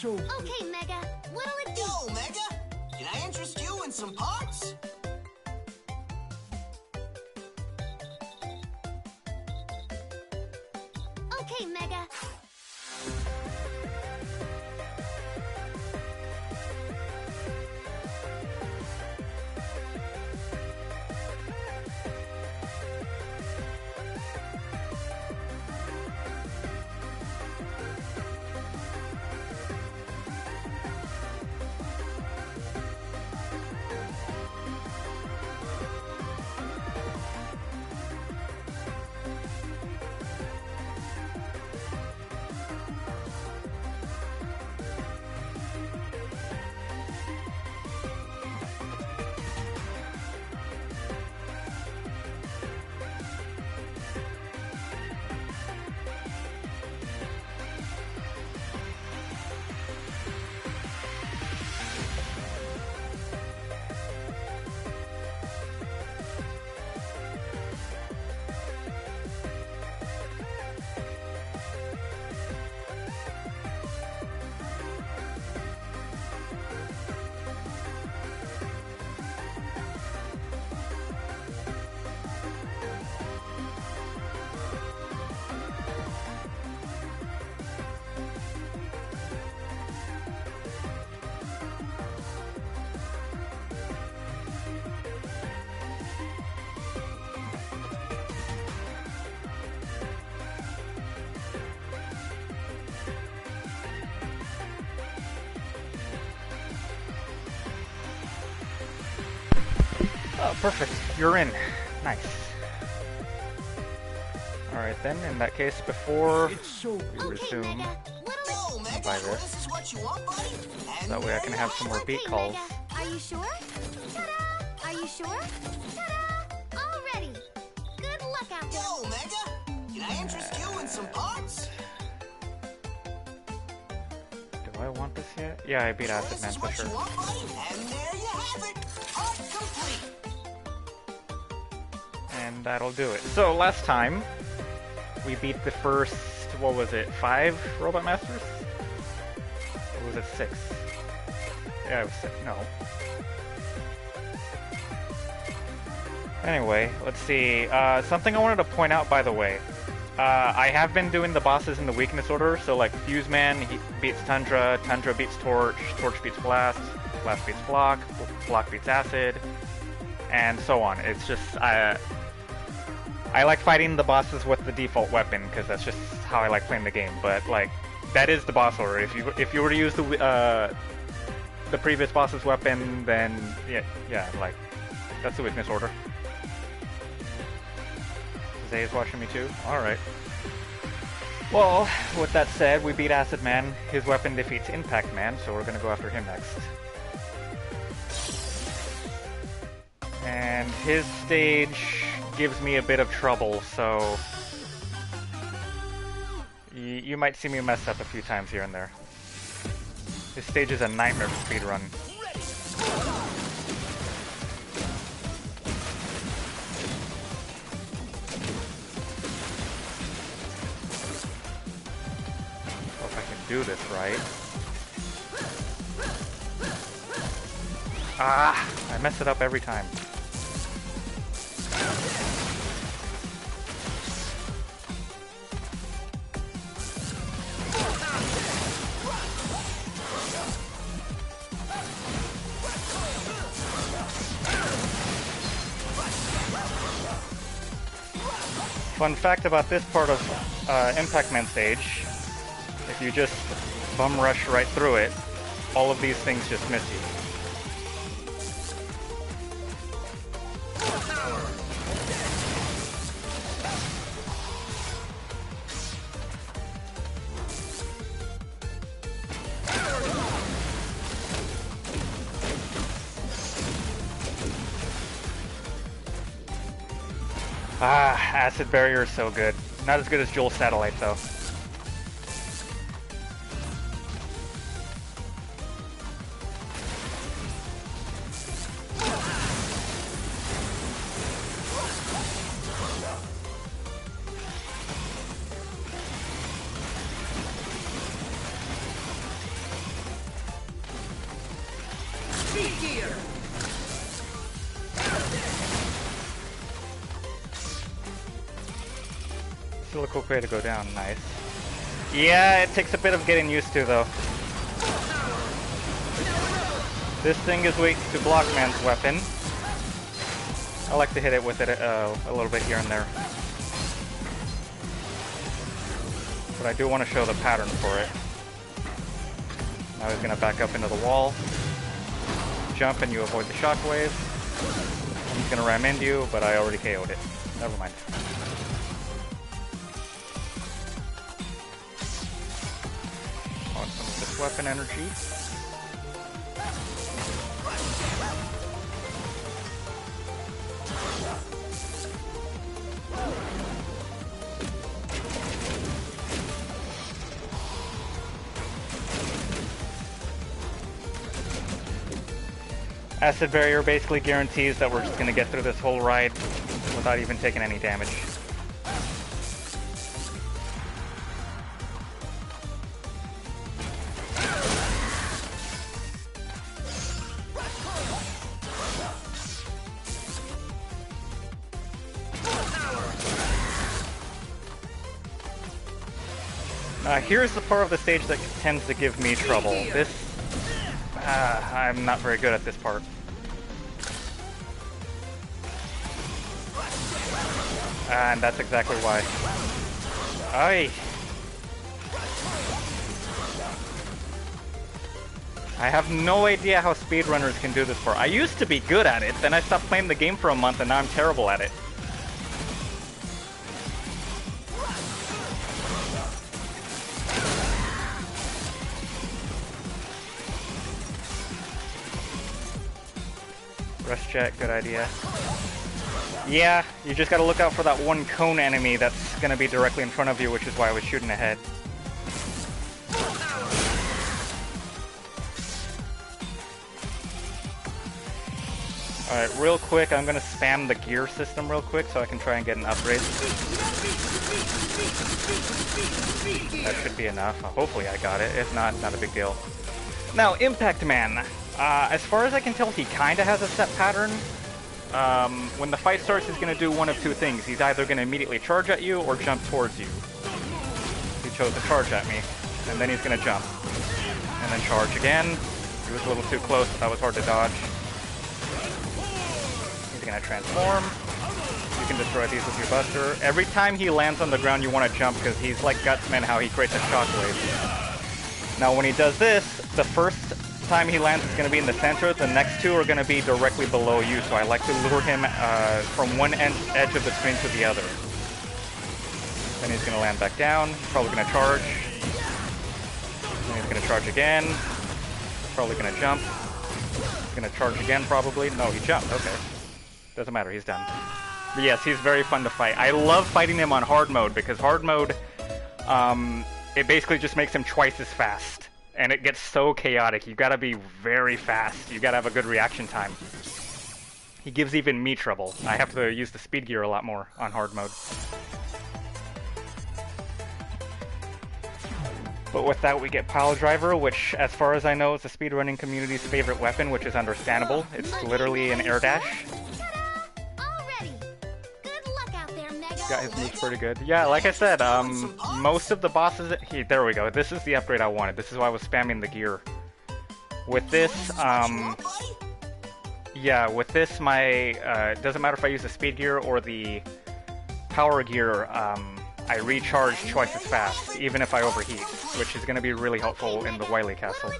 Okay, Mega. What'll it be? Yo, Mega! Can I interest you in some parts? Okay, Mega. Oh, perfect. You're in. Nice. Alright then, in that case, before we resume, Mega. What'll it be? Yo, Mega! buy this. This is what you want, buddy? And That way I there can you have some more it. beat Okay, calls. Mega. Are you sure? Ta-da! Are you sure? Ta-da! All ready. Good luck out there. Yo, Mega! Can I interest you in some parts? Do I want this yet? Yeah, I beat Acid Man This is for what sure. you want, buddy? And there you have it! Part complete! And that'll do it. So last time, we beat the first, what was it, 5 Robot Masters? Or was it 6? Yeah, it was 6, no. Anyway, let's see. Something I wanted to point out, by the way. I have been doing the bosses in the weakness order, so like Fuse Man, he beats Tundra, Tundra beats Torch, Torch beats Blast, Blast beats Block, Block beats Acid, and so on. It's just, I like fighting the bosses with the default weapon, because that's just how I like playing the game, but like, that is the boss order. If you were to use the previous boss's weapon, then yeah, like, that's the weakness order. Zay is watching me too? Alright. Well, with that said, we beat Acid Man. His weapon defeats Impact Man, so we're gonna go after him next. And his stage gives me a bit of trouble, so you might see me mess up a few times here and there. His stage is a nightmare to speedrun. If I can do this right. Ah! I mess it up every time. Fun fact about this part of Impact Man stage, if you just bum rush right through it, all of these things just miss you. Ah, Acid Barrier is so good. Not as good as Joel's Satellite, though. Still a quick way to go down, nice. Yeah, it takes a bit of getting used to though. This thing is weak to block man's weapon. I like to hit it with it a little bit here and there. But I do want to show the pattern for it. Now he's going to back up into the wall. Jump and you avoid the shockwave. He's going to ram into you, but I already KO'd it. Never mind. Want some of this weapon energy. Acid Barrier basically guarantees that we're just going to get through this whole ride without even taking any damage. Here's the part of the stage that tends to give me trouble. I'm not very good at this part. And that's exactly why. I have no idea how speedrunners can do this part. I used to be good at it, then I stopped playing the game for a month and now I'm terrible at it. Rush jet, good idea. Yeah, you just gotta look out for that one cone enemy that's gonna be directly in front of you, which is why I was shooting ahead. Alright, real quick, I'm gonna spam the gear system real quick so I can try and get an upgrade. That should be enough. Hopefully I got it. If not, not a big deal. Now, Impact Man. As far as I can tell, he kinda has a set pattern. When the fight starts, he's going to do one of two things. He's either going to immediately charge at you or jump towards you. He chose to charge at me, and then he's going to jump. And then charge again. He was a little too close, but that was hard to dodge. He's going to transform. You can destroy these with your buster. Every time he lands on the ground, you want to jump, because he's like Gutsman, how he creates a shockwave. Now, when he does this, the first time he lands is going to be in the center, the next two are going to be directly below you, so I like to lure him from one edge of the screen to the other. Then he's going to land back down, probably going to charge. Then he's going to charge again, probably going to jump. He's going to charge again probably. No, he jumped, okay. Doesn't matter, he's done. But yes, he's very fun to fight. I love fighting him on hard mode, because hard mode, it basically just makes him twice as fast. And it gets so chaotic. You gotta be very fast. You gotta have a good reaction time. He gives even me trouble. I have to use the speed gear a lot more on hard mode. But with that, we get Pile Driver, which, as far as I know, is the speedrunning community's favorite weapon, which is understandable. It's literally an air dash. Got his moves pretty good. Yeah, like I said, most of the bosses... there we go. This is the upgrade I wanted. This is why I was spamming the gear. With this, yeah, with this, my... it doesn't matter if I use the speed gear or the power gear, I recharge twice as fast, even if I overheat, which is going to be really helpful in the Wily Capsule.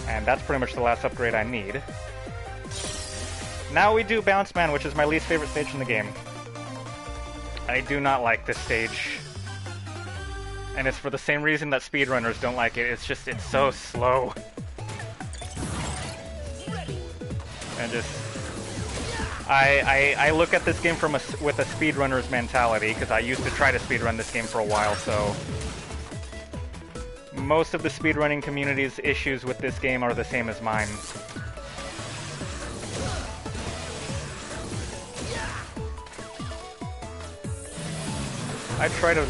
And that's pretty much the last upgrade I need. Now we do Bounce Man, which is my least favorite stage in the game. I do not like this stage. And it's for the same reason that speedrunners don't like it. It's just, it's so slow. And just... I look at this game with a speedrunner's mentality, because I used to try to speedrun this game for a while, so... Most of the speedrunning community's issues with this game are the same as mine. I try to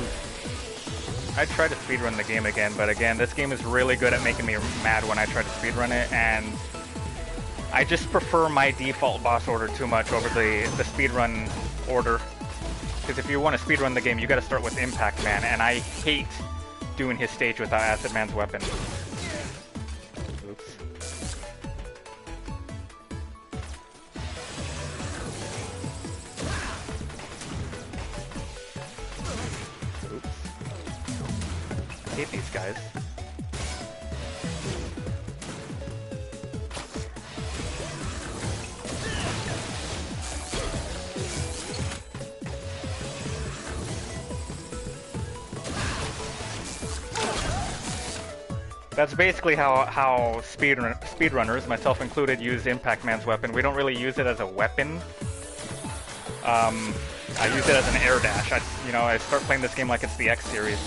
speedrun the game again, but again, this game is really good at making me mad when I try to speedrun it, and I just prefer my default boss order too much over the speedrun order. Because if you want to speedrun the game, you gotta start with Impact Man, and I hate doing his stage without Acid Man's weapon. Oops. Oops. I hate these guys. That's basically how speedrunners, myself included, use Impact Man's weapon. We don't really use it as a weapon. I use it as an air dash. I start playing this game like it's the X series.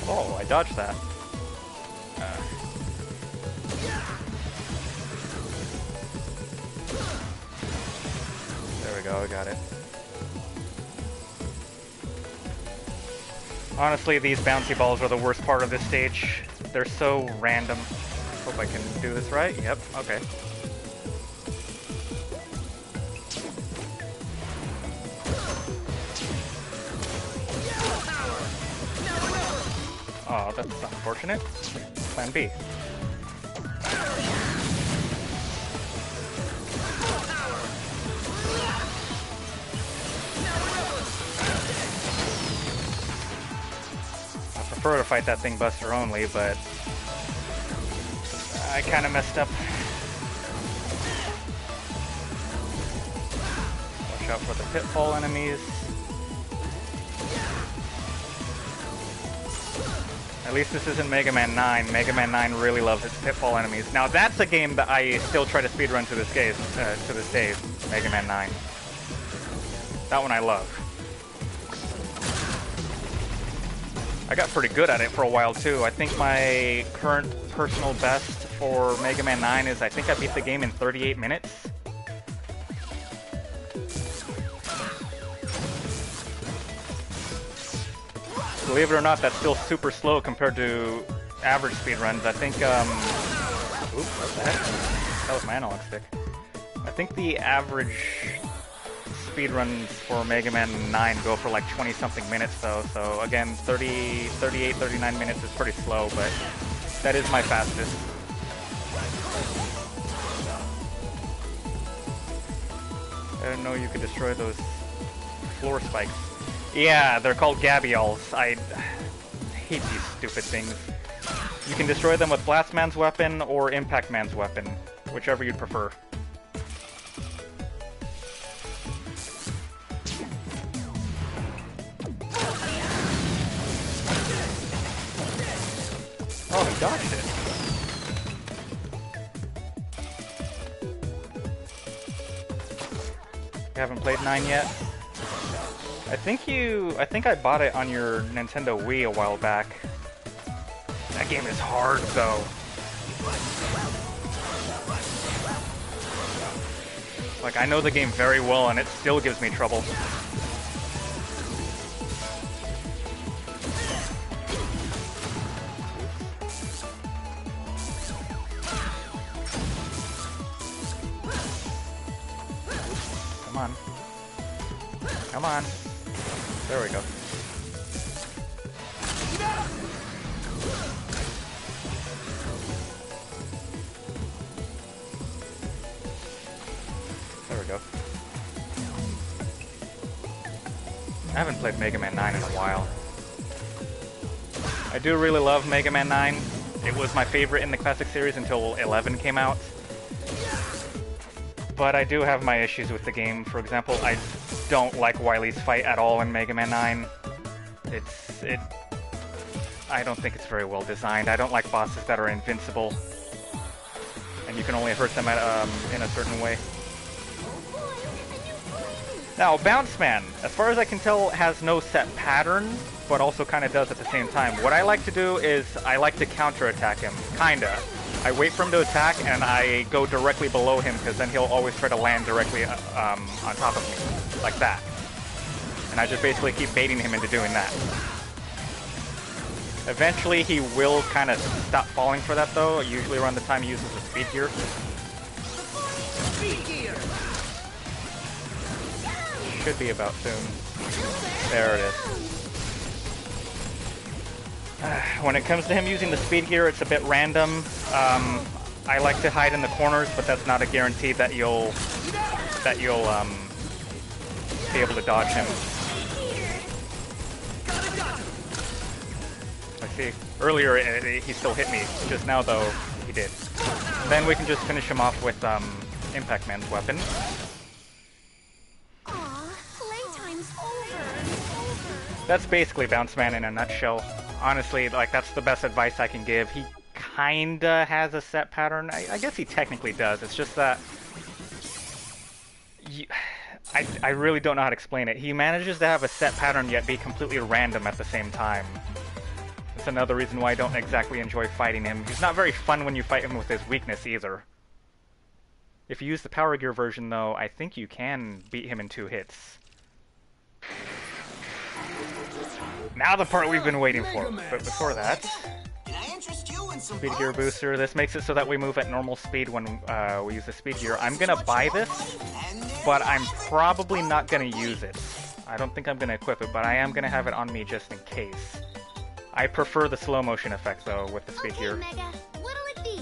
Oh, I dodged that. There we go, I got it. Honestly, these bouncy balls are the worst part of this stage. They're so random. Hope I can do this right. Yep, okay. Oh, that's unfortunate. Plan B. I prefer to fight that thing Buster only, but I kind of messed up. Watch out for the pitfall enemies. At least this isn't Mega Man 9. Mega Man 9 really loves its pitfall enemies. Now that's a game that I still try to speedrun to this day. Mega Man 9. That one I love. I got pretty good at it for a while too. I think my current personal best for Mega Man 9 is I think I beat the game in 38 minutes. Believe it or not, that's still super slow compared to average speedruns. I think, oops, what the heck? That was my analog stick. I think the average speedruns for Mega Man 9 go for like 20-something minutes though, so again, 38, 39 minutes is pretty slow, but that is my fastest. I didn't know you could destroy those floor spikes. Yeah, they're called Gabiols. I hate these stupid things. You can destroy them with Blast Man's weapon or Impact Man's weapon, whichever you'd prefer. Oh, he dodged it. You haven't played 9 yet? I think I bought it on your Nintendo Wii a while back. That game is hard though. Like, I know the game very well and it still gives me trouble. Come on. Come on. There we go. There we go. I haven't played Mega Man 9 in a while. I do really love Mega Man 9. It was my favorite in the classic series until 11 came out. But I do have my issues with the game. For example, I don't like Wily's fight at all in Mega Man 9. I don't think it's very well designed. I don't like bosses that are invincible. And you can only hurt them in a certain way. Now, Bounce Man, as far as I can tell, has no set pattern, but also kind of does at the same time. What I like to do is I like to counterattack him, kinda. I wait for him to attack and I go directly below him because then he'll always try to land directly on top of me, like that. And I just basically keep baiting him into doing that. Eventually he will kind of stop falling for that though, usually around the time he uses the speed gear. Speed gear. Should be about soon. There it is. When it comes to him using the speed gear, it's a bit random. I like to hide in the corners, but that's not a guarantee that you'll be able to dodge him. I see. Earlier he still hit me. Just now though, he did. Then we can just finish him off with Impact Man's weapon. Aw, playtime's over. That's basically Bounce Man in a nutshell. Honestly, like, that's the best advice I can give. He kinda has a set pattern. I guess he technically does. It's just that I really don't know how to explain it. He manages to have a set pattern yet be completely random at the same time. That's another reason why I don't exactly enjoy fighting him. He's not very fun when you fight him with his weakness either. If you use the Power Gear version though, I think you can beat him in 2 hits. Now the part we've been waiting for, but before that, speed gear booster. This makes it so that we move at normal speed when we use the speed gear. I'm gonna buy this, but I'm probably not gonna use it. I don't think I'm gonna equip it, but I am gonna have it on me just in case. I prefer the slow motion effect though with the speed gear.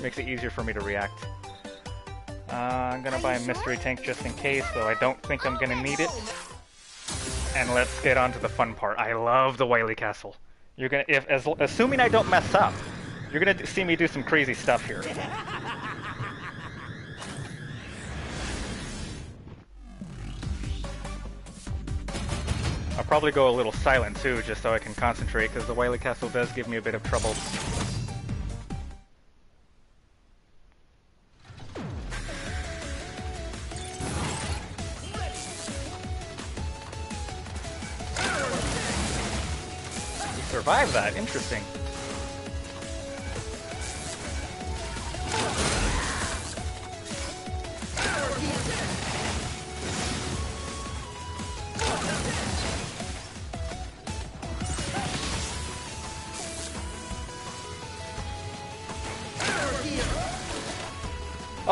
Makes it easier for me to react. I'm gonna buy a mystery tank just in case, though I don't think I'm gonna need it. And let's get on to the fun part. I love the Wily Castle. You're gonna, assuming I don't mess up, you're gonna see me do some crazy stuff here. I'll probably go a little silent too, just so I can concentrate, because the Wily Castle does give me a bit of trouble. Survive that, interesting.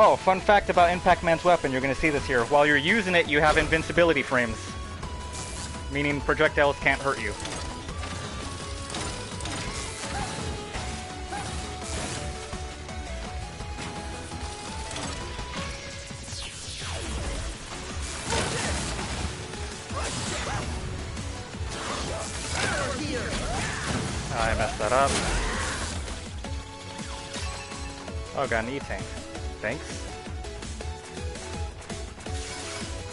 Oh, fun fact about Impact Man's weapon, you're going to see this here. While you're using it, you have invincibility frames, meaning projectiles can't hurt you. I messed that up. Oh, got an E-tank. Thanks.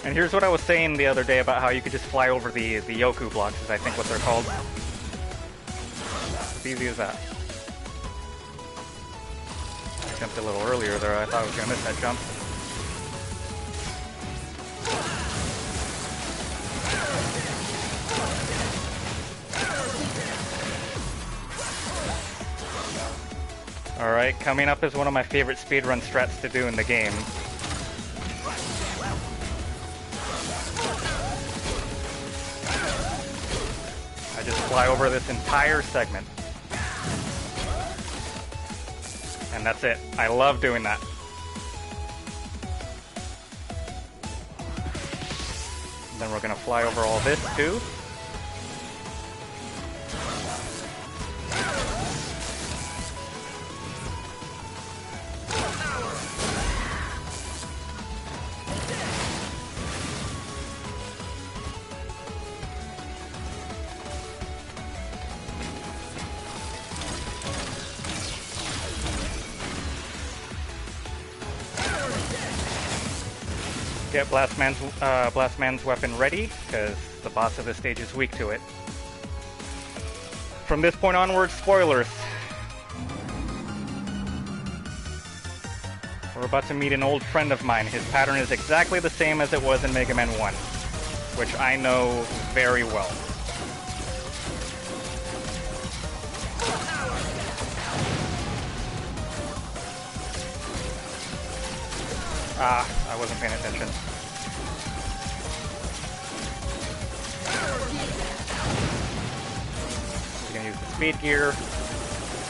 And here's what I was saying the other day about how you could just fly over the Yoku blocks, is I think what they're called. As easy as that. I jumped a little earlier there. I thought I was going to miss that jump. Alright, coming up is one of my favorite speedrun strats to do in the game. I just fly over this entire segment. And that's it. I love doing that. And then we're gonna fly over all this too. Get Blast Man's weapon ready, because the boss of this stage is weak to it. From this point onwards, spoilers. We're about to meet an old friend of mine. His pattern is exactly the same as it was in Mega Man 1, which I know very well. Ah, I wasn't paying attention. We're gonna use the speed gear.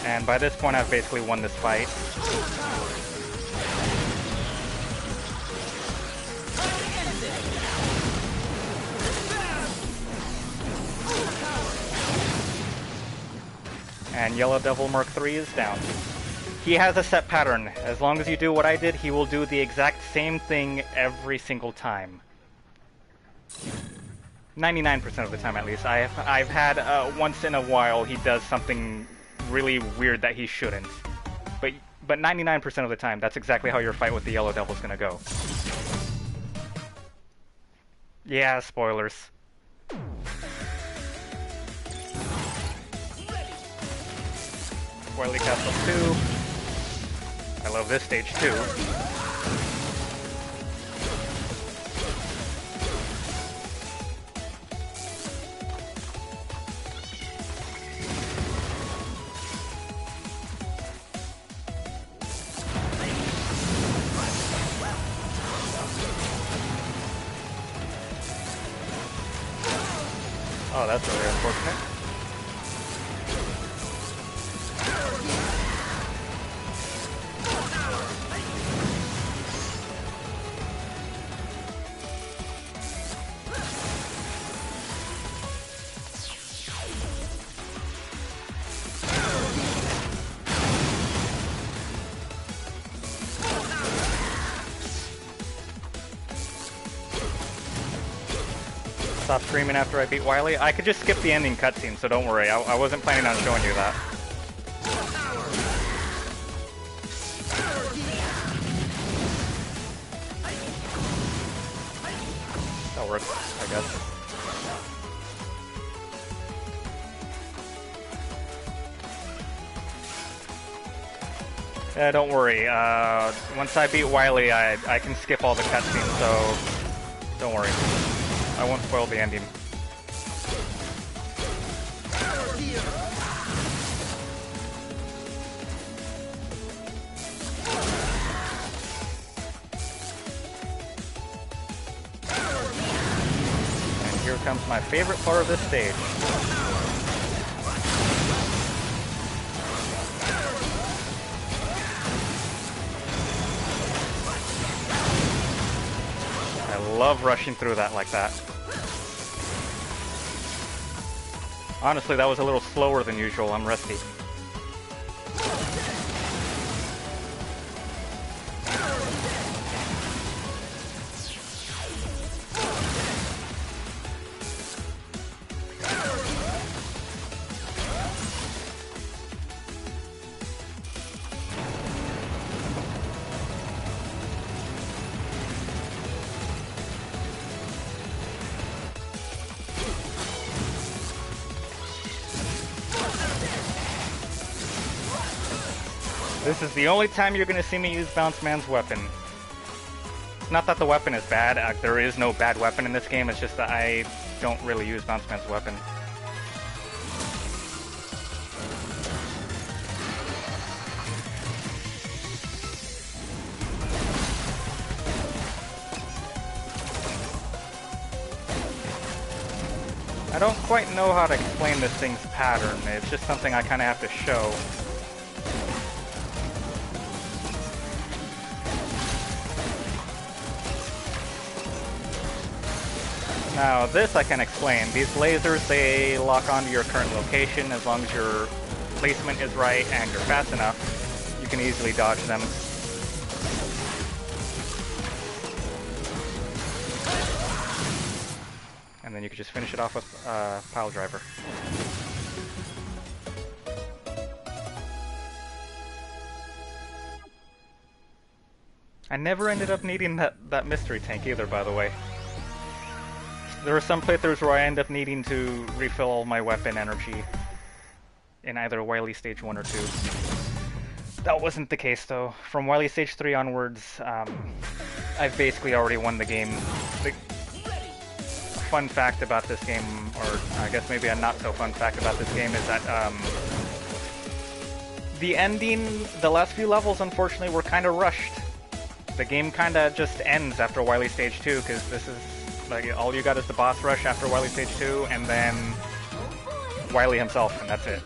And by this point, I've basically won this fight. And Yellow Devil Mark III is down. He has a set pattern. As long as you do what I did, he will do the exact same thing every single time. 99% of the time, at least. I've had once in a while he does something really weird that he shouldn't. But 99% of the time, that's exactly how your fight with the Yellow Devil is gonna go. Yeah, spoilers. Wily Capsule 2. I love this stage too. Oh, that's really unfortunate. Stop screaming after I beat Wily. I could just skip the ending cutscene, so don't worry. I wasn't planning on showing you that. That works, I guess. Yeah, don't worry. Once I beat Wily, I can skip all the cutscenes, so don't worry. I won't spoil the ending. And here comes my favorite part of this stage. I love rushing through that like that. Honestly, that was a little slower than usual. I'm rusty. This is the only time you're going to see me use Bounce Man's weapon. Not that the weapon is bad, there is no bad weapon in this game, it's just that I don't really use Bounce Man's weapon. I don't quite know how to explain this thing's pattern, it's just something I kind of have to show. Now this I can explain. These lasers, they lock onto your current location as long as your placement is right and you're fast enough. You can easily dodge them. And then you can just finish it off with Pile Driver. I never ended up needing that mystery tank either, by the way. There are some playthroughs where I end up needing to refill my weapon energy in either Wily Stage 1 or 2. That wasn't the case though. From Wily Stage 3 onwards, I've basically already won the game. The fun fact about this game, or I guess maybe a not so fun fact about this game, is that the ending, the last few levels unfortunately were kind of rushed. The game kind of just ends after Wily Stage 2, because this is like, all you got is the boss rush after Wily Stage 2, and then Wily himself, and that's it.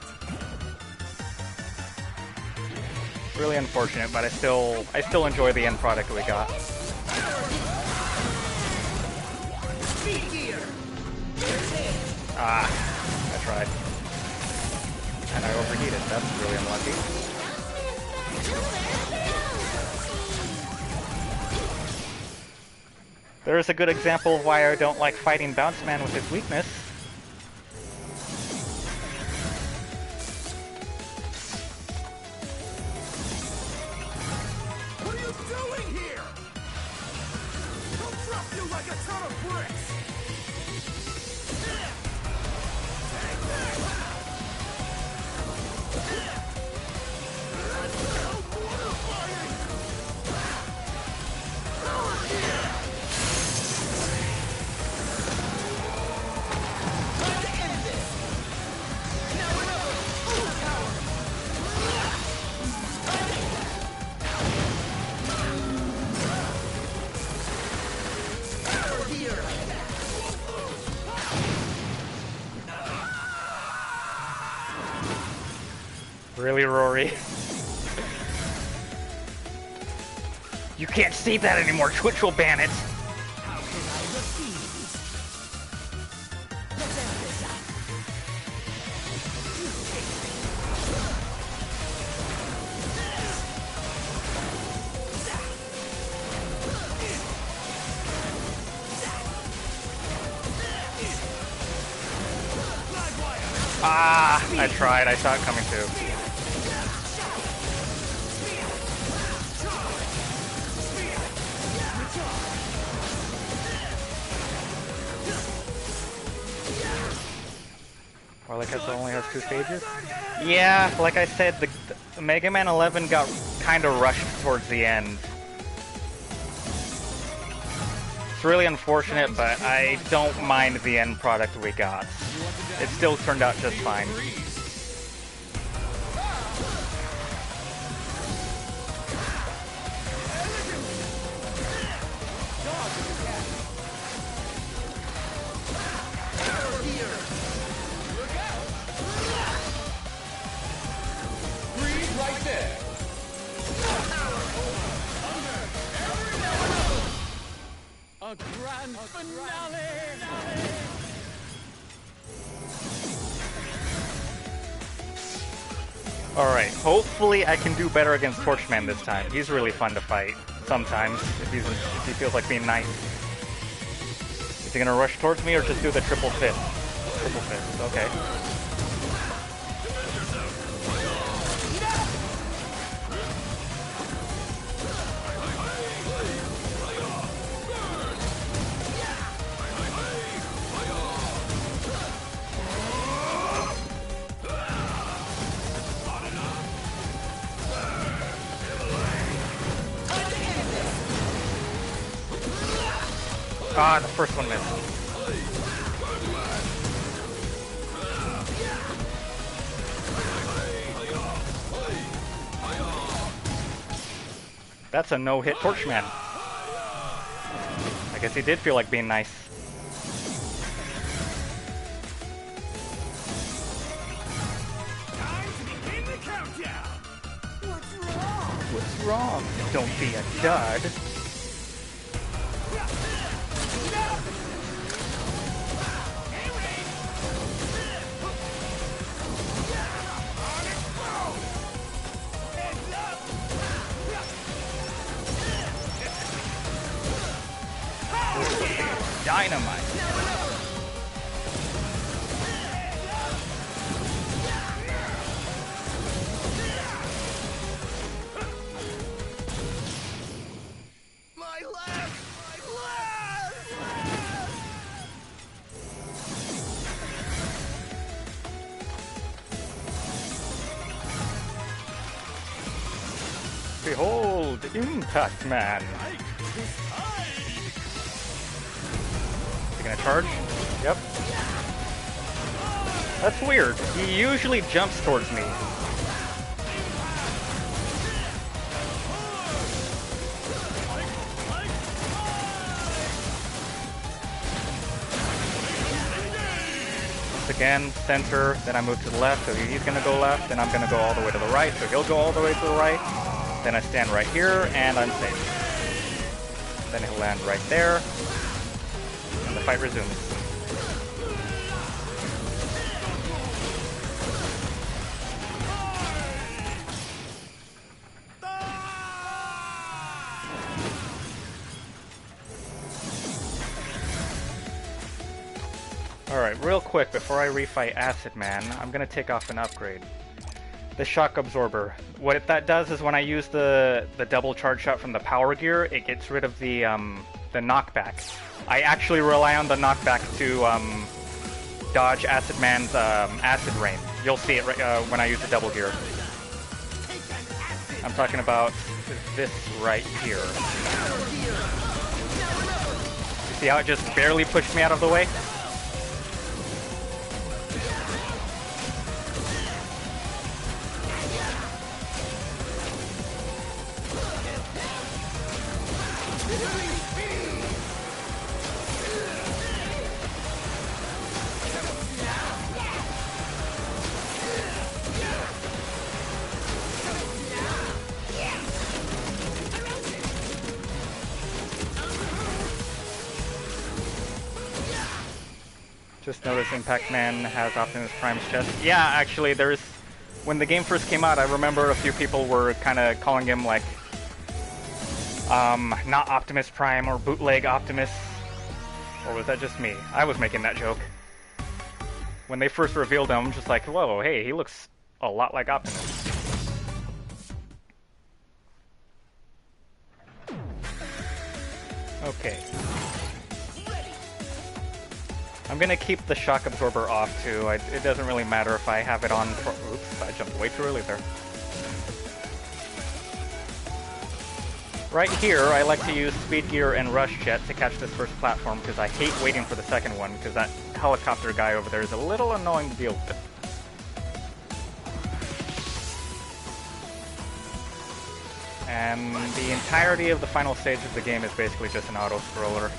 Really unfortunate, but I still enjoy the end product we got. Ah, I tried. And I overheated. That's really unlucky. There's a good example of why I don't like fighting Bounce Man with his weakness. What are you doing here? I'll drop you like a ton of bricks. Really, Rory? You can't see that anymore. Twitch will ban it. How can I refuse? Let's end this up. Ah, I tried. I saw it coming too. Wily Capsule only has 2 stages? Yeah, like I said, the Mega Man 11 got kind of rushed towards the end. It's really unfortunate, but I don't mind the end product we got. It still turned out just fine. Right there. A grand finale. Alright, hopefully I can do better against Torchman this time. He's really fun to fight, sometimes, if he feels like being nice. Is he gonna rush towards me or just do the triple fist? Triple fist, okay. Ah, the first one missed. That's a no-hit Torchman. I guess he did feel like being nice. Time to begin the countdown. What's wrong? What's wrong? Don't be a dud. Dynamite. My left! My left! Behold, Impact Man. You gonna charge? Yep. That's weird. He usually jumps towards me. Once again, center, then I move to the left, so he's gonna go left, then I'm gonna go all the way to the right, so he'll go all the way to the right. Then I stand right here, and I'm safe. Then he'll land right there, and the fight resumes. Alright, real quick, before I refight Acid Man, I'm gonna take off an upgrade. The Shock Absorber. What that does is when I use the double charge shot from the power gear, it gets rid of the knockback. I actually rely on the knockback to dodge Acid Man's acid rain. You'll see it when I use the double gear. I'm talking about this right here. You see how it just barely pushed me out of the way? Just noticed Impact Man has Optimus Prime's chest. Yeah, actually, when the game first came out, I remember a few people were kind of calling him, like, not Optimus Prime or bootleg Optimus. Or was that just me? I was making that joke. When they first revealed him, I'm just like, whoa, hey, he looks a lot like Optimus. Okay. I'm gonna keep the Shock Absorber off too. It doesn't really matter if I have it on for... Oops, I jumped way too early there. Right here, I like to use Speed Gear and Rush Jet to catch this first platform because I hate waiting for the second one because that helicopter guy over there is a little annoying to deal with. And the entirety of the final stage of the game is basically just an auto-scroller.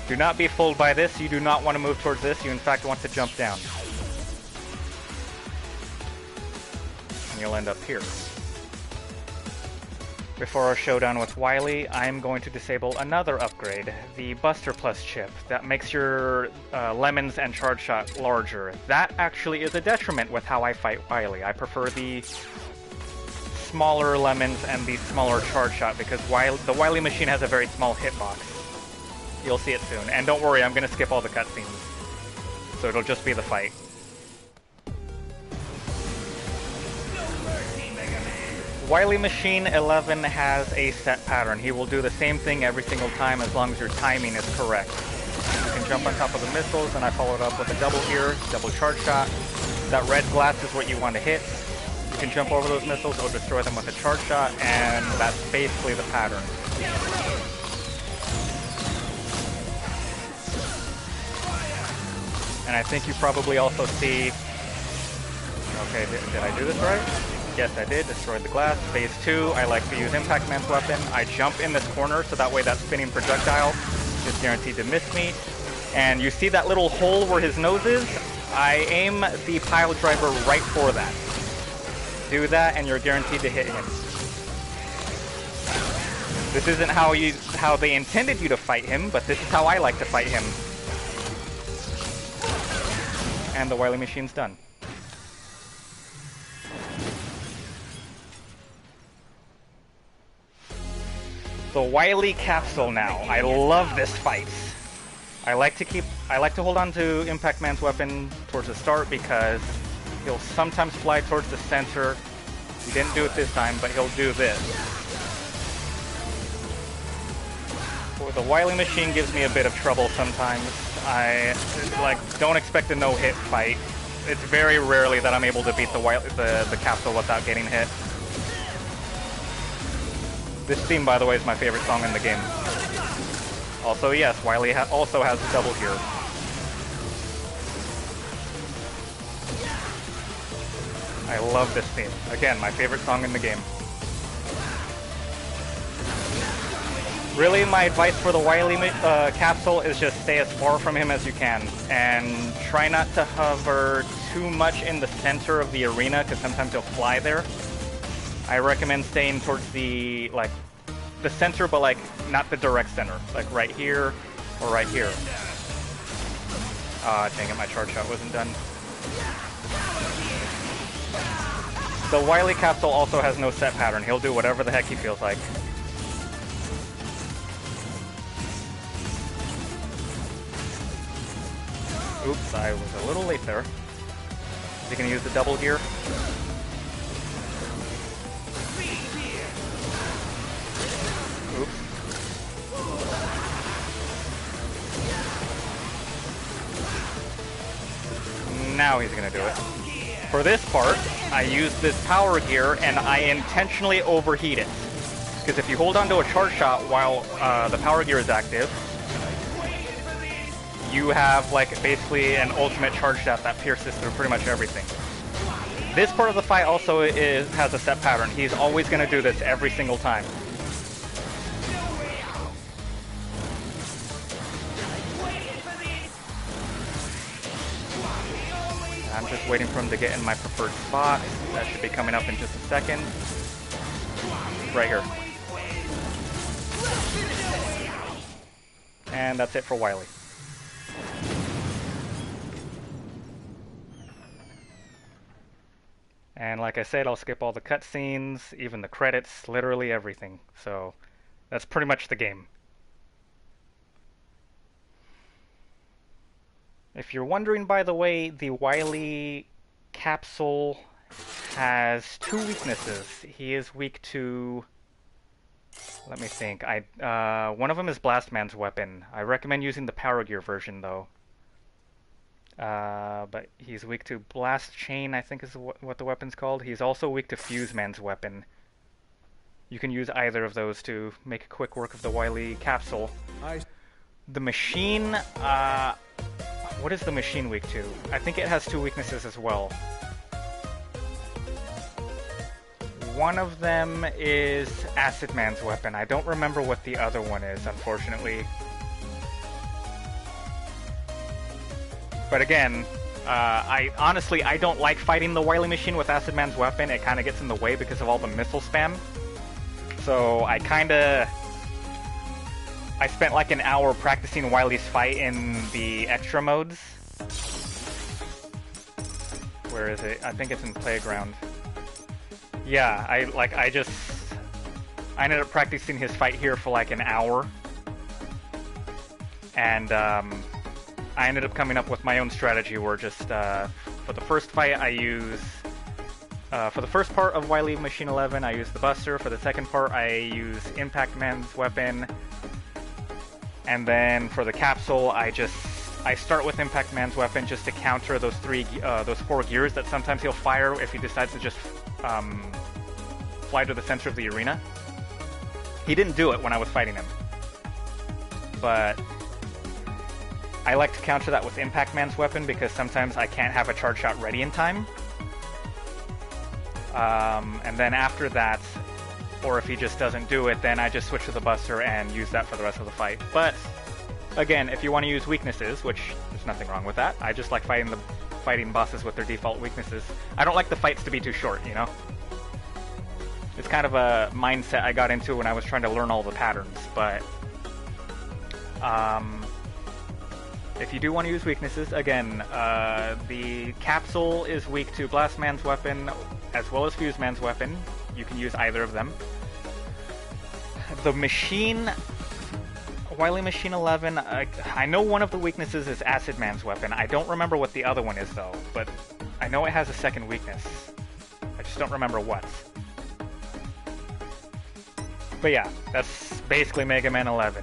Do not be fooled by this. You do not want to move towards this. You in fact want to jump down. And you'll end up here. Before our showdown with Wily, I'm going to disable another upgrade, the Buster Plus chip. That makes your lemons and charge shot larger. That actually is a detriment with how I fight Wily. I prefer the smaller lemons and the smaller charge shot because the Wily machine has a very small hitbox. You'll see it soon. And don't worry, I'm going to skip all the cutscenes. So it'll just be the fight. Wily Machine 11 has a set pattern. He will do the same thing every single time as long as your timing is correct. You can jump on top of the missiles, and I followed up with a double here, double charge shot. That red blast is what you want to hit. You can jump over those missiles or destroy them with a charge shot, and that's basically the pattern. And I think you probably also see... Okay, did I do this right? Yes, I did. Destroyed the glass. Phase 2, I like to use Impact Man's weapon. I jump in this corner, so that way that spinning projectile is guaranteed to miss me. And you see that little hole where his nose is? I aim the pile driver right for that. Do that, and you're guaranteed to hit him. This isn't how they intended you to fight him, but this is how I like to fight him. And the Wily machine's done. The Wily Capsule now. I love this fight. I like to hold on to Impact Man's weapon towards the start because he'll sometimes fly towards the center. He didn't do it this time, but he'll do this. The Wily machine gives me a bit of trouble sometimes. I don't expect a no-hit fight. It's very rarely that I'm able to beat the capsule without getting hit. This theme, by the way, is my favorite song in the game. Also, yes, Wily also has a double gear. I love this theme. Again, my favorite song in the game. Really, my advice for the Wily Capsule is just stay as far from him as you can, and try not to hover too much in the center of the arena, because sometimes he'll fly there. I recommend staying towards the, like, the center, but, like, not the direct center. Like, right here, or right here. Dang it, my charge shot wasn't done. The Wily Capsule also has no set pattern. He'll do whatever the heck he feels like. Oops, I was a little late there. Is he gonna use the double gear? Oops. Now he's gonna do it. For this part, I use this power gear and I intentionally overheat it. Because if you hold onto a charge shot while the power gear is active, you have, like, basically an ultimate charge shot that pierces through pretty much everything. This part of the fight also has a set pattern. He's always going to do this every single time. I'm just waiting for him to get in my preferred spot. That should be coming up in just a second. Right here. And that's it for Wily. And like I said, I'll skip all the cutscenes, even the credits, literally everything. So that's pretty much the game. If you're wondering, by the way, the Wily Capsule has two weaknesses. He is weak to... Let me think. One of them is Blast Man's weapon. I recommend using the Power Gear version, though. But he's weak to Blast Chain, I think is what the weapon's called. He's also weak to Fuse Man's weapon. You can use either of those to make quick work of the Wily Capsule. The machine, what is the machine weak to? I think it has two weaknesses as well. One of them is Acid Man's weapon. I don't remember what the other one is, unfortunately. But again, I don't like fighting the Wily machine with Acid Man's weapon. It kind of gets in the way because of all the missile spam. So I spent like an hour practicing Wily's fight in the extra modes. Where is it? I think it's in Playground. Yeah, I ended up practicing his fight here for like an hour. And I ended up coming up with my own strategy where just, for the first fight I use, for the first part of Wily Machine 11 I use the Buster, for the second part I use Impact Man's weapon, and then for the Capsule I start with Impact Man's weapon just to counter those four gears that sometimes he'll fire if he decides to just fly to the center of the arena. He didn't do it when I was fighting him, but I like to counter that with Impact Man's weapon because sometimes I can't have a charge shot ready in time. And then after that, or if he just doesn't do it, then I just switch to the Buster and use that for the rest of the fight. But again, if you want to use weaknesses, which there's nothing wrong with that, I just like fighting bosses with their default weaknesses. I don't like the fights to be too short, you know? It's kind of a mindset I got into when I was trying to learn all the patterns, but if you do want to use weaknesses, again, the Capsule is weak to Blast Man's weapon as well as Fuse Man's weapon. You can use either of them. The machine, Wily Machine 11, I know one of the weaknesses is Acid Man's weapon. I don't remember what the other one is though, but I know it has a second weakness. I just don't remember what. But yeah, that's basically Mega Man 11.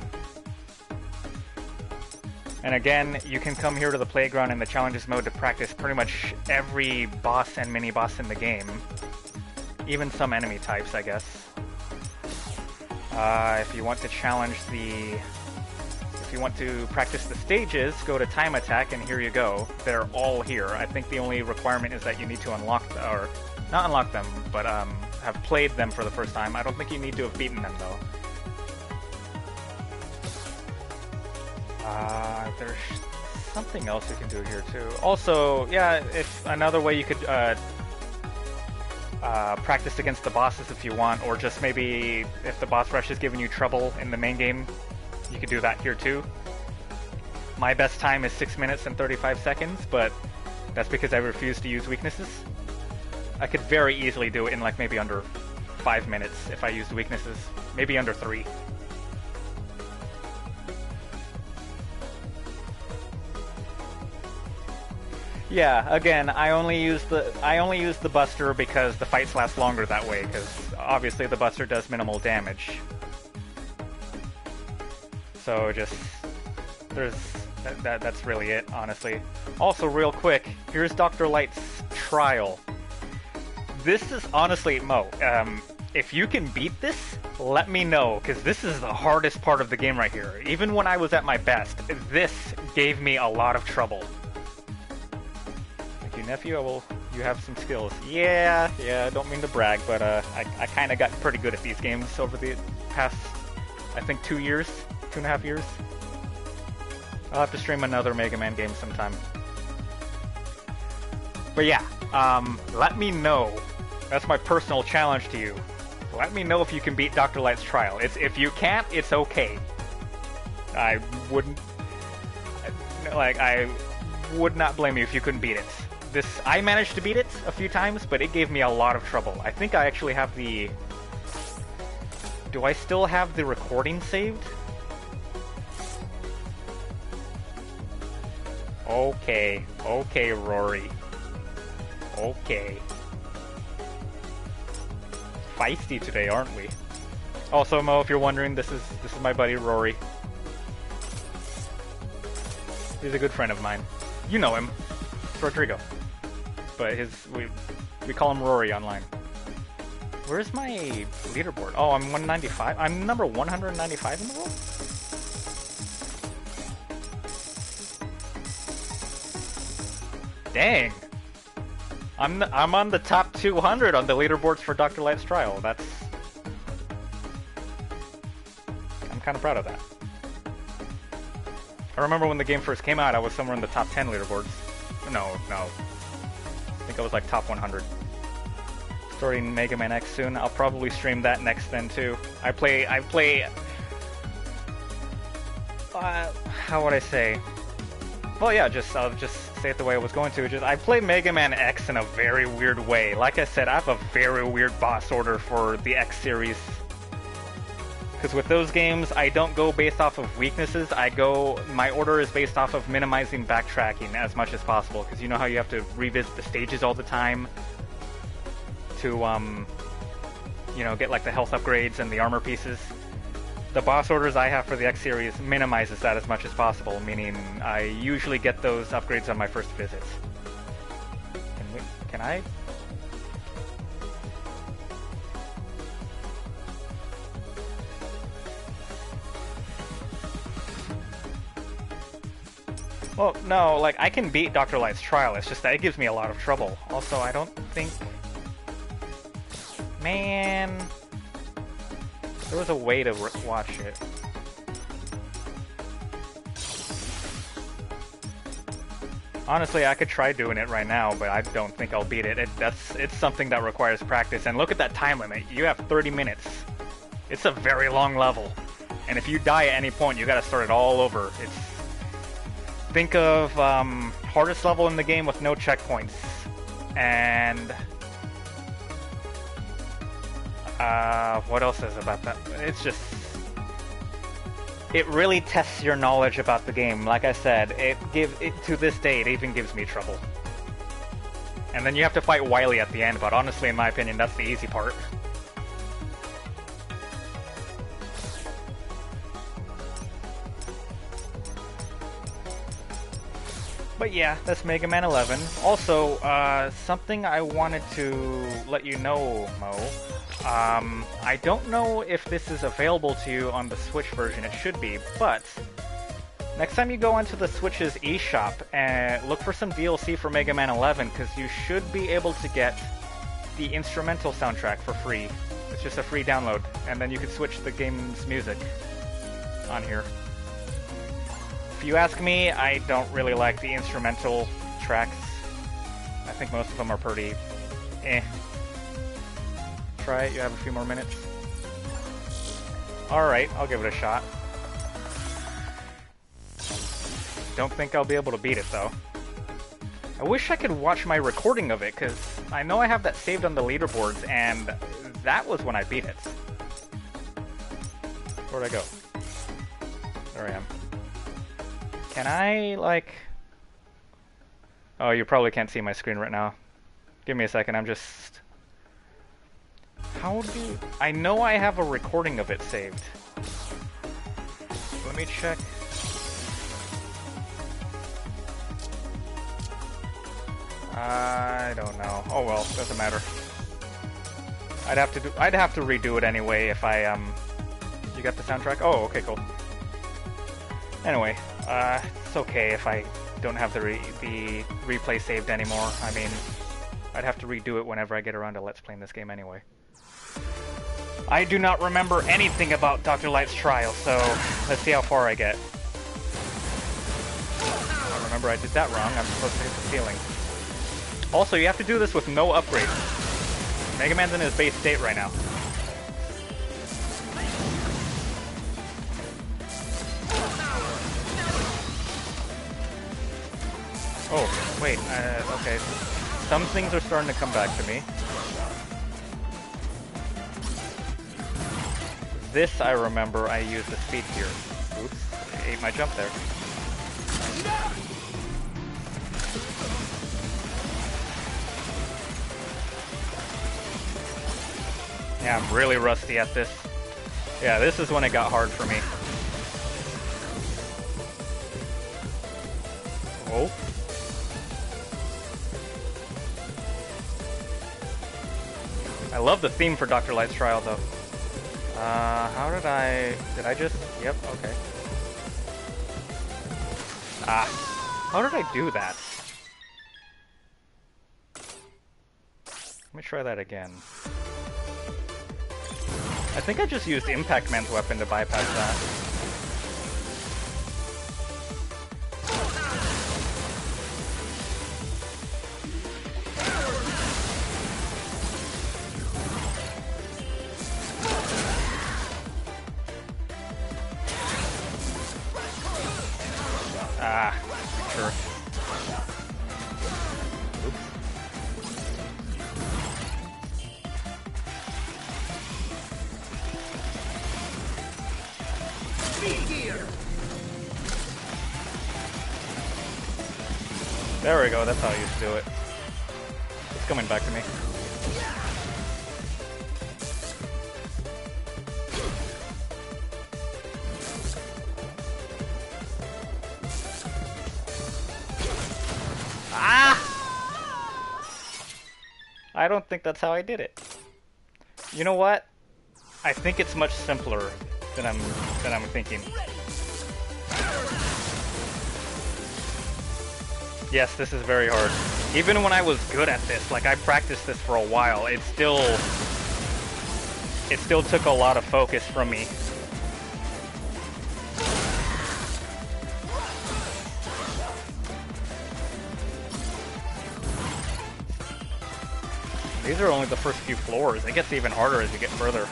And again, you can come here to the playground in the challenges mode to practice pretty much every boss and mini-boss in the game. Even some enemy types, I guess. If you want to if you want to practice the stages, go to Time Attack, and here you go. They're all here. I think the only requirement is that you need to unlock, or not unlock them, but have played them for the first time. I don't think you need to have beaten them, though. There's something else you can do here too. Also, yeah, if another way you could practice against the bosses if you want, or just maybe if the boss rush is giving you trouble in the main game, you could do that here too. My best time is 6 minutes and 35 seconds, but that's because I refuse to use weaknesses. I could very easily do it in like maybe under 5 minutes if I used weaknesses, maybe under 3. Yeah, again, I only use the Buster because the fights last longer that way, because obviously the Buster does minimal damage. So just that's really it, honestly. Also, real quick, here's Dr. Light's trial. This is honestly, Mo, if you can beat this, let me know, because this is the hardest part of the game right here. Even when I was at my best, this gave me a lot of trouble. Nephew, you have some skills. Yeah, I don't mean to brag, but I kind of got pretty good at these games over the past, I think, 2.5 years. I'll have to stream another Mega Man game sometime. But yeah, let me know. That's my personal challenge to you. Let me know if you can beat Dr. Light's trial. If you can't, it's okay. I would not blame you if you couldn't beat it. I managed to beat it a few times, but it gave me a lot of trouble. I think I actually have the... Do I still have the recording saved? Okay, Rory. Okay. Feisty today, aren't we? Also, Mo, if you're wondering, this is my buddy Rory. He's a good friend of mine. You know him. It's Rodrigo. But we call him Rory online. Where's my leaderboard? Oh, I'm 195. I'm number 195 in the world? Dang. I'm on the top 200 on the leaderboards for Dr. Light's trial. I'm kind of proud of that. I remember when the game first came out, I was somewhere in the top 10 leaderboards. No. I think I was like top 100. Starting Mega Man X soon. I'll probably stream that next then too. I play. How would I say? Well, yeah, I'll just say it the way I was going to. I play Mega Man X in a very weird way. Like I said, I have a very weird boss order for the X series. Because with those games, I don't go based off of weaknesses. My order is based off of minimizing backtracking as much as possible. Because you know how you have to revisit the stages all the time to, get like the health upgrades and the armor pieces. The boss orders I have for the X series minimizes that as much as possible, meaning I usually get those upgrades on my first visit. Can I? Well, no, like, I can beat Dr. Light's trial, it's just that it gives me a lot of trouble. Also, I don't think... Man... There was a way to watch it. Honestly, I could try doing it right now, but I don't think I'll beat it. It's something that requires practice, and look at that time limit. You have 30 minutes. It's a very long level. And if you die at any point, you gotta start it all over. Think of hardest level in the game with no checkpoints, and what else is about that? It really tests your knowledge about the game. Like I said, to this day, it even gives me trouble. And then you have to fight Wily at the end, but honestly, in my opinion, that's the easy part. But yeah, that's Mega Man 11. Also, something I wanted to let you know, Mo. I don't know if this is available to you on the Switch version. It should be, but next time you go onto the Switch's eShop and look for some DLC for Mega Man 11, because you should be able to get the instrumental soundtrack for free. It's just a free download, and then you can switch the game's music on here. If you ask me, I don't really like the instrumental tracks. I think most of them are pretty eh. Try it, you have a few more minutes. Alright, I'll give it a shot. Don't think I'll be able to beat it though. I wish I could watch my recording of it, because I know I have that saved on the leaderboards, and that was when I beat it. Where'd I go? There I am. Can I, like... Oh, you probably can't see my screen right now. Give me a second, I'm just... How do... I know I have a recording of it saved. Let me check. I don't know. Oh well, doesn't matter. I'd have to redo it anyway if I You got the soundtrack? Oh, okay, cool. Anyway, it's okay if I don't have the replay saved anymore. I mean, I'd have to redo it whenever I get around to Let's Playing this game anyway. I do not remember anything about Dr. Light's trial, so let's see how far I get. I remember I did that wrong. I'm supposed to hit the ceiling. Also, you have to do this with no upgrades. Mega Man's in his base state right now. Oh, wait, okay. Some things are starting to come back to me. This, I remember, I used the speed gear. Oops, I ate my jump there. Yeah, I'm really rusty at this. Yeah, this is when it got hard for me. Oh. I love the theme for Dr. Light's trial, though. How did I just... Yep, okay. Ah. How did I do that? Let me try that again. I think I just used Impact Man's weapon to bypass that. Ah, sure. Oops. There we go, that's how I used to do it. It's coming back to me. I don't think that's how I did it. You know what? I think it's much simpler than I'm thinking. Yes, this is very hard. Even when I was good at this, like I practiced this for a while, it still took a lot of focus from me. These are only the first few floors. It gets even harder as you get further.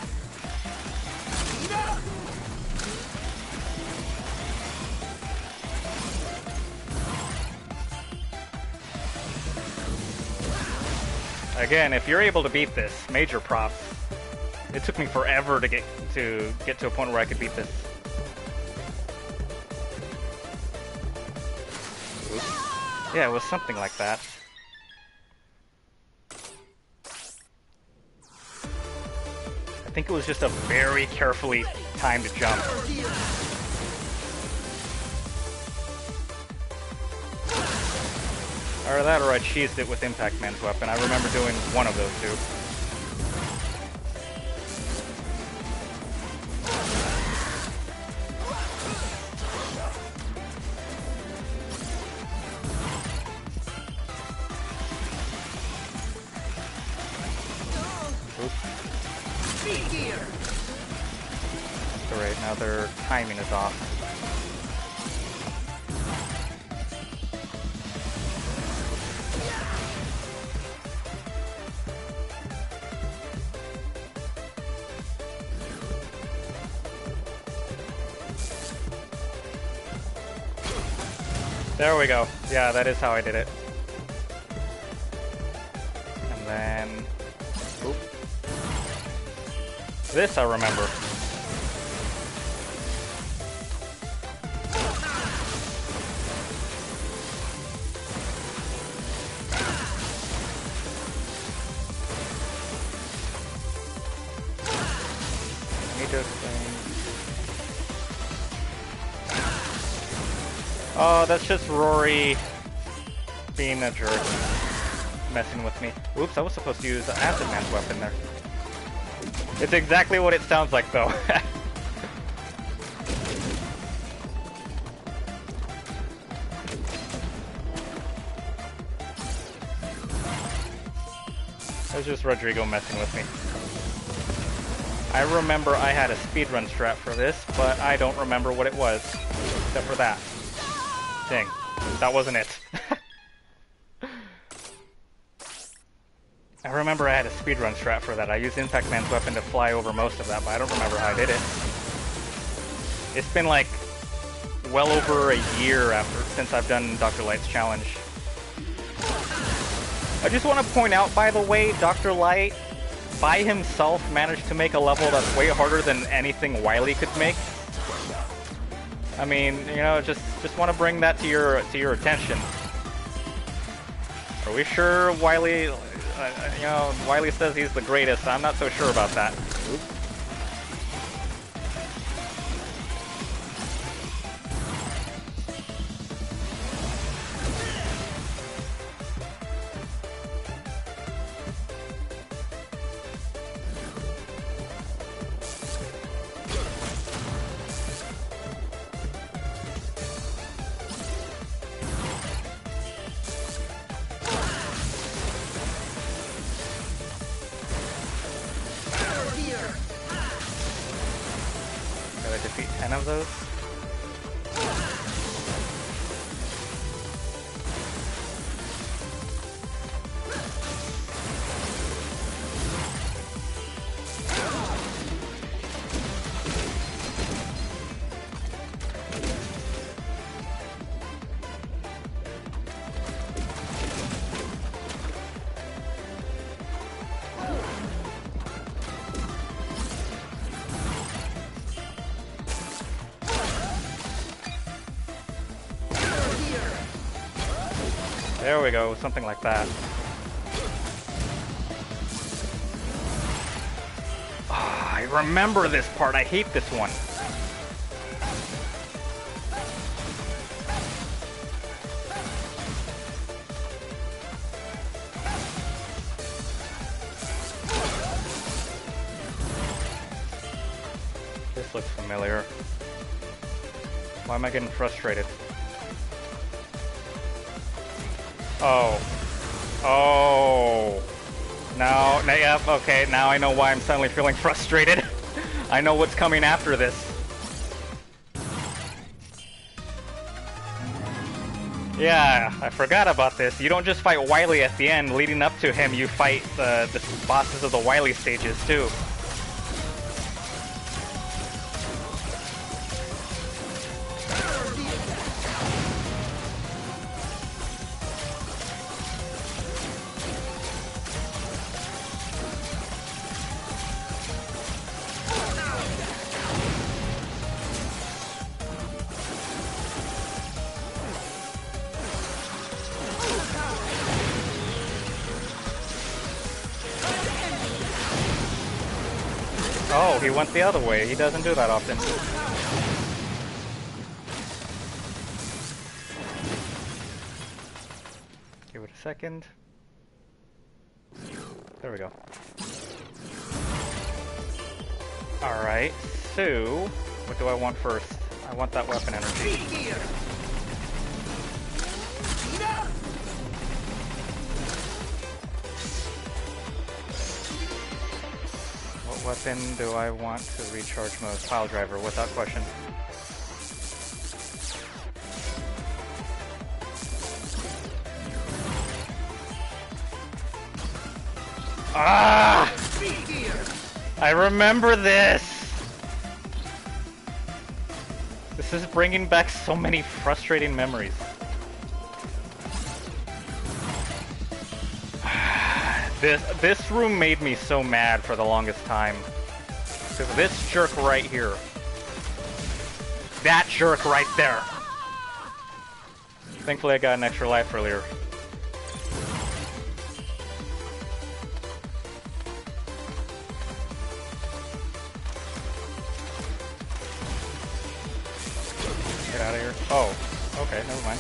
Again, if you're able to beat this, major props. It took me forever to get to a point where I could beat this. Oops. Yeah, it was something like that. I think it was just a very carefully timed jump. Or that, or I cheesed it with Impact Man's weapon. I remember doing one of those two. Alright, now their timing is off. There we go. Yeah, that is how I did it. And then... Oop. This I remember. Let me just... Oh, that's just Rory being a jerk, messing with me. Oops, I was supposed to use Acid Man's weapon there. It's exactly what it sounds like, though. That's just Rodrigo messing with me. I remember I had a speedrun strat for this, but I don't remember what it was, except for that. Dang, that wasn't it. I remember I had a speedrun strat for that. I used Impact Man's weapon to fly over most of that, but I don't remember how I did it. It's been like well over a year since I've done Dr. Light's challenge. I just want to point out, by the way, Dr. Light by himself managed to make a level that's way harder than anything Wily could make. I mean, you know, just want to bring that to your attention. Are we sure Wily, you know, Wily says he's the greatest. I'm not so sure about that. Oops. Gotta defeat 10 of those. There we go, something like that. Oh, I remember this part. I hate this one. This looks familiar. Why am I getting frustrated? Oh. Oh. Now, yep, okay, now I know why I'm suddenly feeling frustrated. I know what's coming after this. Yeah, I forgot about this. You don't just fight Wily at the end. Leading up to him, you fight the bosses of the Wily stages, too. Oh, he went the other way. He doesn't do that often. Give it a second. There we go. Alright, so what do I want first? I want that weapon energy. What weapon do I want to recharge most? Pile driver, without question. Ah! I remember this! This is bringing back so many frustrating memories. This room made me so mad for the longest time. Because this jerk right here. That jerk right there. Thankfully I got an extra life earlier. Get out of here. Oh, okay, never mind.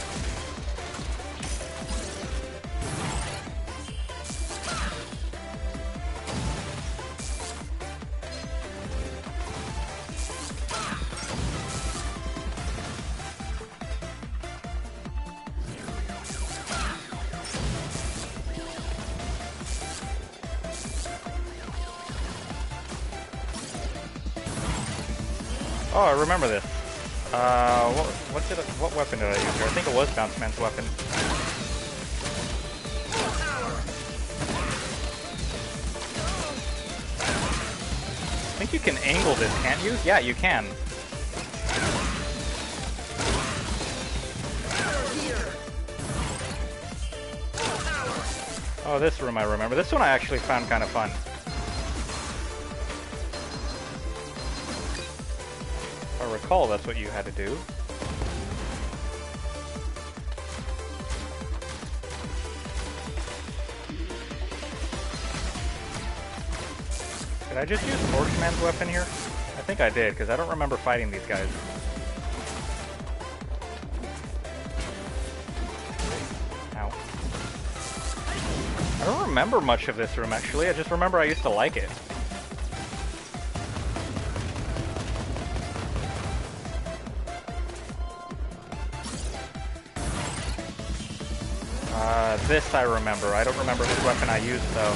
Oh, I remember this. What weapon did I use here? I think it was Bounce Man's weapon. I think you can angle this, can't you? Yeah, you can. Oh, this room I remember. This one I actually found kind of fun. If I recall, that's what you had to do. Did I just use Torchman's weapon here? I think I did, because I don't remember fighting these guys. Ow. I don't remember much of this room, actually. I just remember I used to like it. This I remember. I don't remember which weapon I used, though.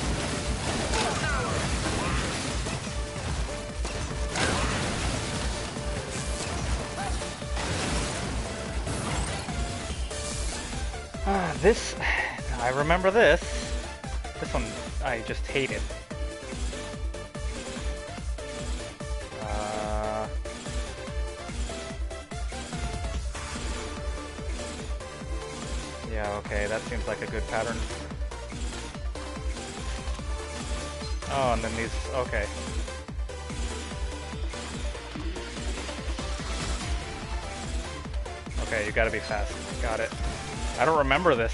This... I remember this. This one I just hated. Yeah, okay, that seems like a good pattern. Oh, and then these... okay. Okay, you gotta be fast. Got it. I don't remember this.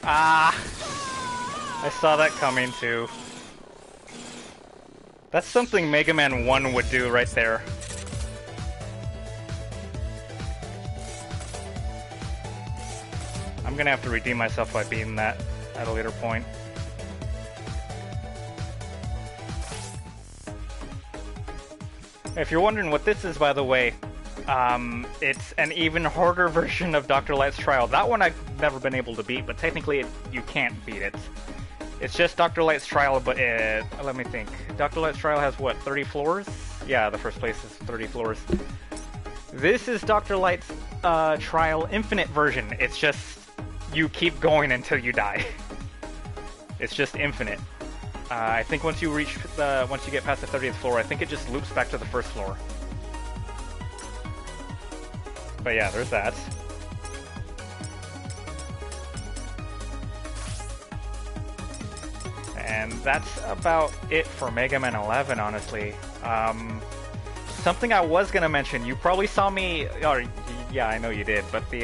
Ah! I saw that coming too. That's something Mega Man 1 would do right there. I'm gonna have to redeem myself by beating that at a later point. If you're wondering what this is, by the way, it's an even harder version of Dr. Light's Trial. That one I've never been able to beat, but technically you can't beat it. It's just Dr. Light's Trial, but let me think. Dr. Light's Trial has, what, 30 floors? Yeah, the first place is 30 floors. This is Dr. Light's Trial Infinite version. It's just, you keep going until you die. It's just infinite. I think once you get past the 30th floor, I think it just loops back to the first floor. But yeah, there's that. And that's about it for Mega Man 11, honestly. Something I was gonna mention, you probably saw me, or yeah, I know you did, but the,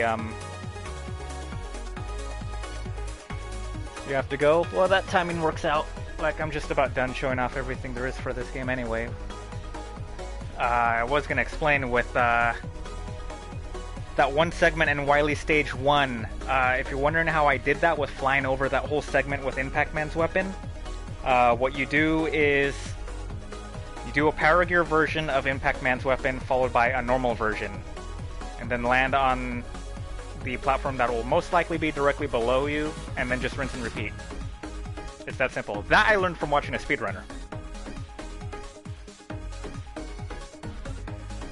you have to go? Well, that timing works out. Like, I'm just about done showing off everything there is for this game anyway. I was gonna explain with, that one segment in Wily Stage 1. If you're wondering how I did that with flying over that whole segment with Impact Man's weapon, what you do is you do a Power Gear version of Impact Man's weapon followed by a normal version, and then land on the platform that will most likely be directly below you, and then just rinse and repeat. It's that simple. That I learned from watching a speedrunner.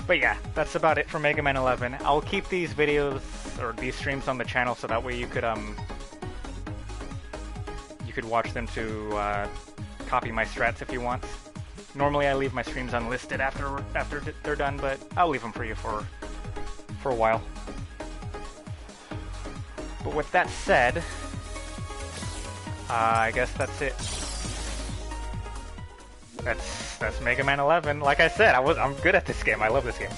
But yeah, that's about it for Mega Man 11. I'll keep these videos or these streams on the channel, so that way you could watch them to copy my strats if you want. Normally I leave my streams unlisted after they're done, but I'll leave them for you for a while. But with that said, I guess that's it. That's Mega Man 11. Like I said, I'm good at this game. I love this game.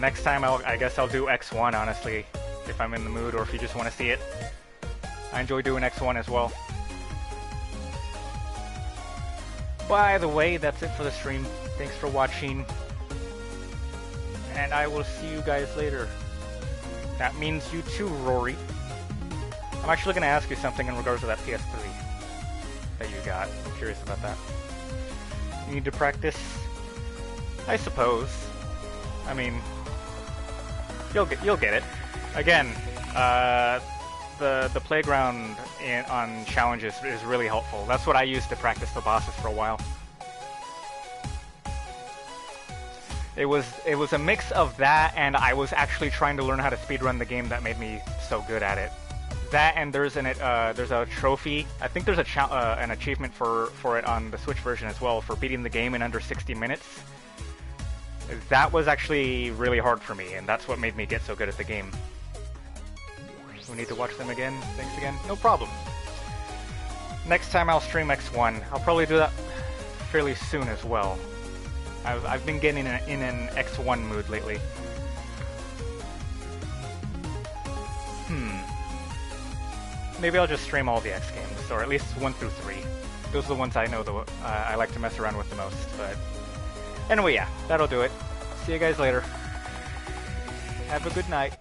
Next time I guess I'll do X1, honestly, if I'm in the mood or if you just want to see it. I enjoy doing X1 as well. By the way, that's it for the stream. Thanks for watching. And I will see you guys later. That means you too, Rory. I'm actually going to ask you something in regards to that PS3 that you got. I'm curious about that. You need to practice? I suppose. I mean, you'll get it. Again, the playground on challenges is really helpful. That's what I used to practice the bosses for a while. It was a mix of that, and I was actually trying to learn how to speedrun the game that made me so good at it. That, and there's a trophy. I think there's an achievement for it on the Switch version as well, for beating the game in under 60 minutes. That was actually really hard for me, and that's what made me get so good at the game. We need to watch them again. Thanks again. No problem. Next time I'll stream X1. I'll probably do that fairly soon as well. I've been getting in an X1 mood lately. Maybe I'll just stream all the X games, or at least 1 through 3. Those are the ones I know I like to mess around with the most. But anyway, yeah, that'll do it. See you guys later. Have a good night.